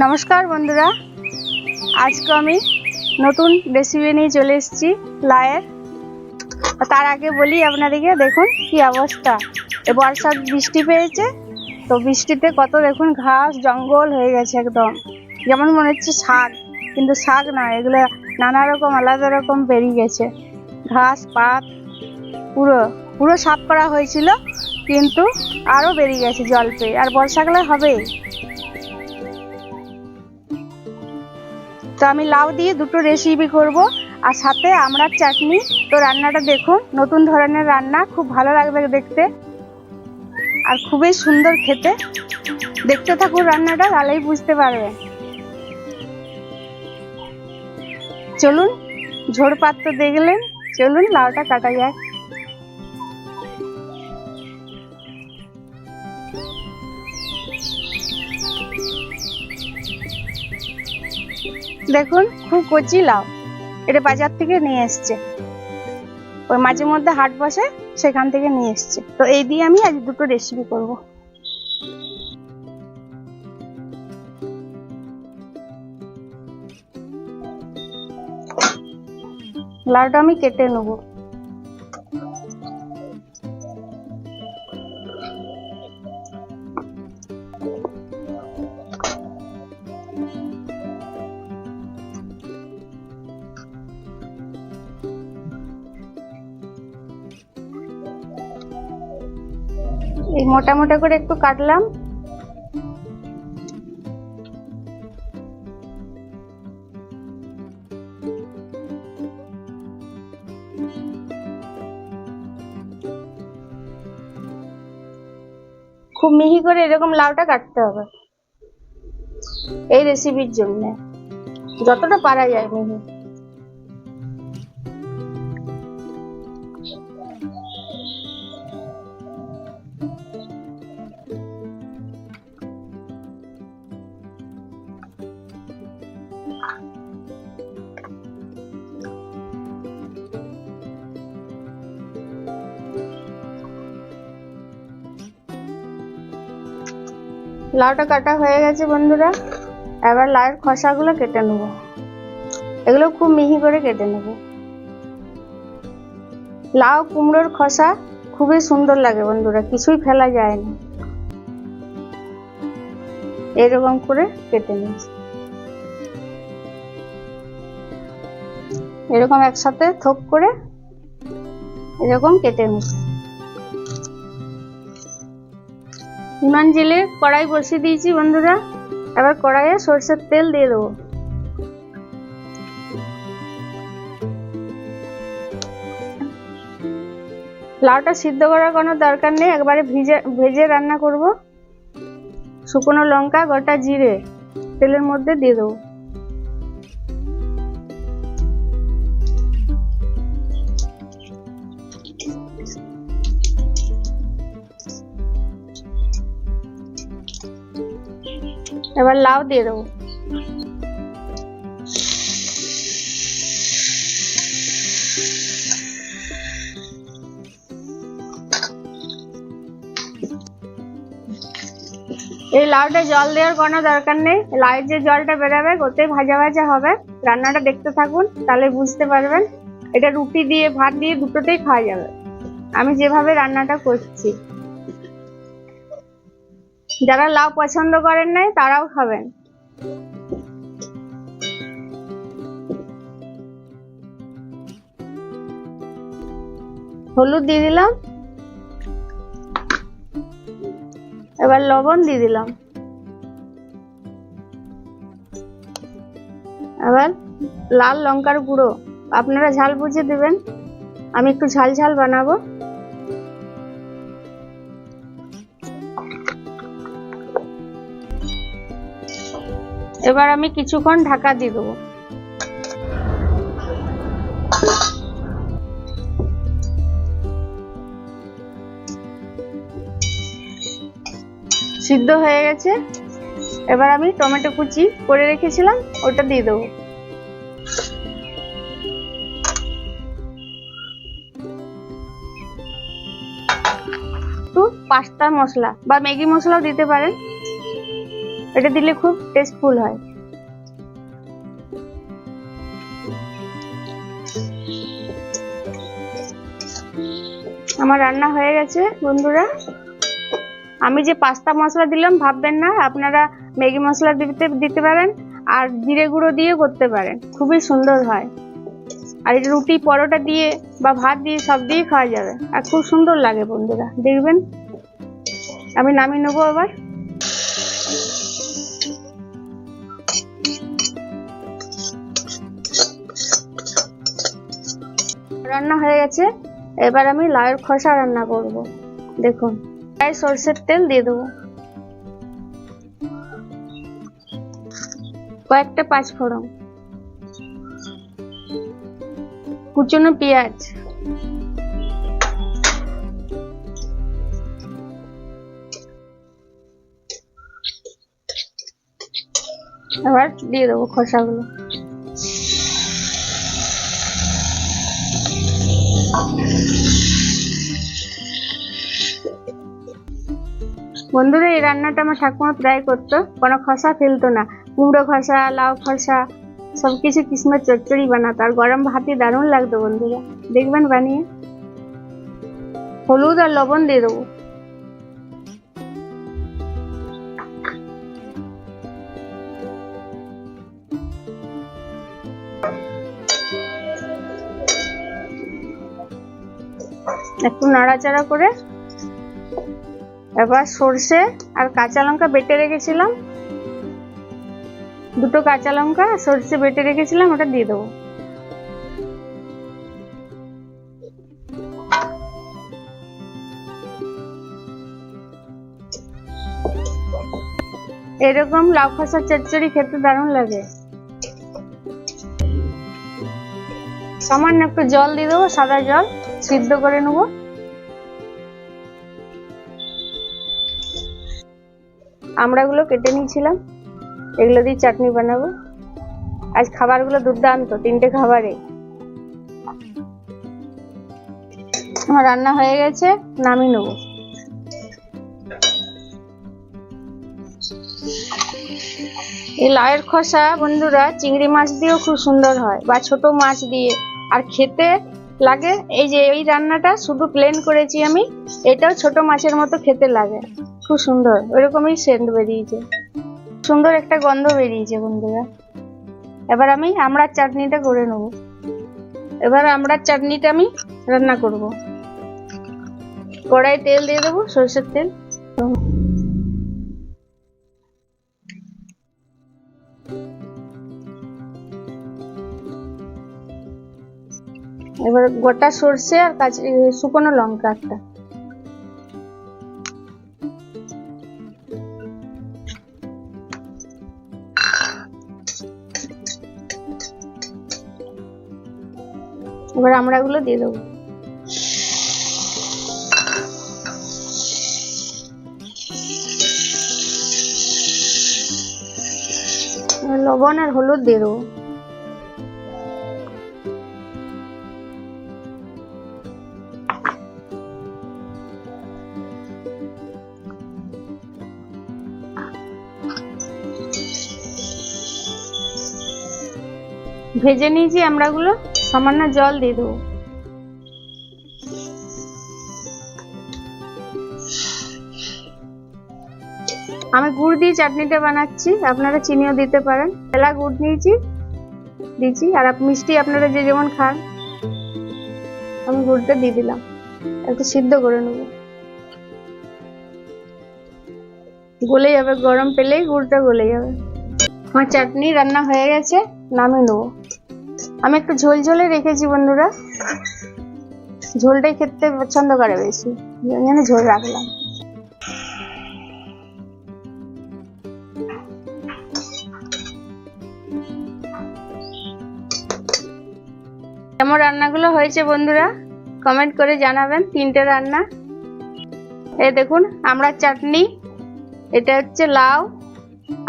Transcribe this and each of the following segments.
নমস্কার বন্ধুরা, আজকে আমি নতুন রেসিপি নিয়ে চলে এসেছি লাউয়ের। তার আগে বলি আপনাদেরকে, দেখুন কি অবস্থা। এ বর্ষার বৃষ্টি পেয়েছে, তো বৃষ্টিতে কত দেখুন ঘাস জঙ্গল হয়ে গেছে একদম, যেমন মনে হচ্ছে শাক, কিন্তু শাক নয়, এগুলো নানা রকম আলাদা রকম বেরিয়ে গেছে ঘাস পাত। পুরো পুরো সাফ করা হয়েছিল, কিন্তু আরও বেরিয়ে গেছে জল পেয়ে, আর বর্ষাকালে হবে। তো আমি লাউ দিয়ে দুটো রেসিপি করব, আর সাথে আমড়ার চাটনি। তো রান্নাটা দেখুন, নতুন ধরনের রান্না, খুব ভালো লাগবে দেখতে আর খুবই সুন্দর খেতে। দেখতে থাকুন রান্নাটা, তাহলেই বুঝতে পারবেন। চলুন, ঝোড় পাত্র দেখলেন, চলুন লাউটা কাটা যাক। দেখুন খুব কচি লাউ, এটা বাজার থেকে নিয়ে এসছে, ওই মাঝে মধ্যে হাট বসে, সেখান থেকে নিয়ে এসছে। তো এই দিয়ে আমি আজ দুটো রেসিপি করব। লাউটা আমি কেটে নেব। এই মোটা মোটা করে একটু কাটলাম। খুব মিহি করে এরকম লাউটা কাটতে হবে এই রেসিপির জন্য, যতটা পারা যায় মিহি। লাউটা কাটা হয়ে গেছে বন্ধুরা, এবার লাউয়ের খোসাগুলো কেটে নেব। এগুলো খুব মিহি করে কেটে নেব। লাউ কুমড়োর খোসা খুবই সুন্দর লাগে বন্ধুরা, কিছুই ফেলা যায় না। এরকম করে কেটে নিয়েছি, এরকম একসাথে থোক করে এরকম কেটে নিয়েছি। বিমান জেলে কড়াই বসিয়ে দিয়েছি বন্ধুরা, এবার কড়াইয়ে সরষের তেল দিয়ে দেবো। লাউটা সিদ্ধ করার কোনো দরকার নেই, একবারে ভেজে রান্না করব। শুকনো লঙ্কা গোটা জিরে তেলের মধ্যে দিয়ে দেবো। এবার লাউ দিয়ে দেবো। এই লাউটা জল দেওয়ার কোনো দরকার নেই, লাউয়ের যে জলটা বেরোবে ওতে ভাজা ভাজা হবে। রান্নাটা দেখতে থাকুন, তাহলে বুঝতে পারবেন। এটা রুটি দিয়ে ভাত দিয়ে দুটোতেই খাওয়া যাবে, আমি যেভাবে রান্নাটা করছি। যারা লাউ পছন্দ করেন না তারাও খাবেন। হলুদ দিয়ে দিলাম, এবার লবণ দিয়ে দিলাম, এবার লাল লঙ্কার গুঁড়ো। আপনারা ঝাল বুঝে দেবেন, আমি একটু ঝাল ঝাল বানাবো। এবার আমি কিছুক্ষণ ঢাকা দিয়ে দেবো। সিদ্ধ হয়ে গেছে, এবার আমি টমেটো কুচি করে রেখেছিলাম ওটা দিয়ে দেবো। একটু পাস্তা মশলা বা ম্যাগি মশলাও দিতে পারেন। এটা দিলে খুব টেস্টফুল হয়। আমার রান্না হয়ে গেছে বন্ধুরা। আমি যে পাস্তা মশলা দিলাম ভাববেন না, আপনারা ম্যাগি মশলা দিতে পারেন, আর জিরে গুঁড়ো দিয়ে করতে পারেন, খুবই সুন্দর হয়। আর এটা রুটি পরোটা দিয়ে বা ভাত দিয়ে সব দিয়ে খাওয়া যাবে, আর খুব সুন্দর লাগে বন্ধুরা, দেখবেন। আমি নামিয়ে নেবো আবার। রান্না হয়ে গেছে, এবার আমি লাউয়ের খোসা রান্না করব। দেখুন, সরষের তেল দিয়ে দেবো, কয়েকটা পাঁচফোড়ন, কুচনো পেঁয়াজ, এবার দিয়ে দেবো খোসাগুলো। বন্ধুরা, এই রান্নাটা আমার ঠাকুমা প্রায় করতো, কোনো খোসা ফেলতো না। কুমড়ো খোসা, লাউ খোসা সবকিছু কিসমত চচ্চড়ি বানাতো, আর গরম ভাতে দারুণ লাগতো বন্ধুরা, দেখবেন বানিয়ে। হলুদ আর লবণ দিয়ে দেবো। একটু নাড়াচাড়া করে এবার সরষে আর কাঁচা লঙ্কা বেটে রেখেছিলাম, দুটো কাঁচা লঙ্কা সরষে বেটে রেখেছিলাম, ওটা দিয়ে দেবো। এরকম লাউ খোসার চচ্চড়ি খেতে দারুণ লাগে। সামান্য একটু জল দিয়ে দেবো, সাদা জল, সিদ্ধ করে নেবো। আমড়াগুলো কেটে নিয়েছিলাম, এগুলো দিয়ে চাটনি বানাবো। আজ খাবারগুলো দুর্দান্ত, 3টে খাবারে। আমার রান্না হয়ে গেছে, নামিয়ে নেবো। এই লাউয়ের খোসা বন্ধুরা চিংড়ি মাছ দিয়েও খুব সুন্দর হয়, বা ছোট মাছ দিয়ে, আর খেতে লাগে। এই যে এই রান্নাটা শুধু প্লেন করেছি আমি, এটাও ছোট মাছের মতো খেতে লাগে, খুব সুন্দর। ওইরকমই সেন্ট বেরিয়েছে, সুন্দর একটা গন্ধ বেরিয়েছে বন্ধুরা। এবার আমি আমড়ার চাটনিটা করে নেব। এবার আমড়ার চাটনিটা আমি রান্না করব। কড়াই তেল দিয়ে দেবো, সরষের তেল। এবার গোটা সরষে আর শুকনো লঙ্কা একটা, এবার আমড়াগুলো দিয়ে দেবো। লবণ আর হলুদ দিয়ে দেবো। ভেজে নিয়েছি আমড়াগুলো, সামান্য জল দিয়ে দেবো। আমি গুড় দিয়ে চাটনিটা বানাচ্ছি, আপনারা চিনিও দিতে পারেন। এলা গুড় নিয়েছি, দিচ্ছি, আর মিষ্টি আপনারা যে যেমন খান। আমি গুড়টা দিয়ে দিলাম, একটু সিদ্ধ করে নেব, গলে যাবে, গরম পেলেই গুড়টা গলে যাবে। আমার চাটনি রান্না হয়ে গেছে, নামিয়ে নেবো। আমি একটু ঝোল ঝোলে রেখেছি বন্ধুরা, ঝোলটাই খেতে পছন্দ করে বেশি, জন্য ঝোল রাখলাম। কেমন রান্নাগুলো হয়েছে বন্ধুরা কমেন্ট করে জানাবেন। 3টে রান্না, এই দেখুন আমড়ার চাটনি, এটা হচ্ছে লাউ,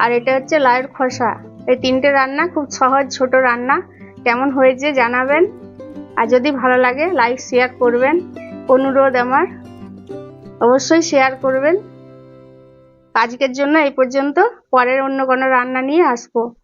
আর এটা হচ্ছে লাউয়ের খোসা। এই 3টে রান্না খুব সহজ ছোট রান্না, কেমন হয়েছে জানাবেন। আর যদি ভালো লাগে লাইক শেয়ার করবেন, অনুরোধ আমার, অবশ্যই শেয়ার করবেন। আজকের জন্য এই পর্যন্ত, পরের অন্য কোনো রান্না নিয়ে আসবো।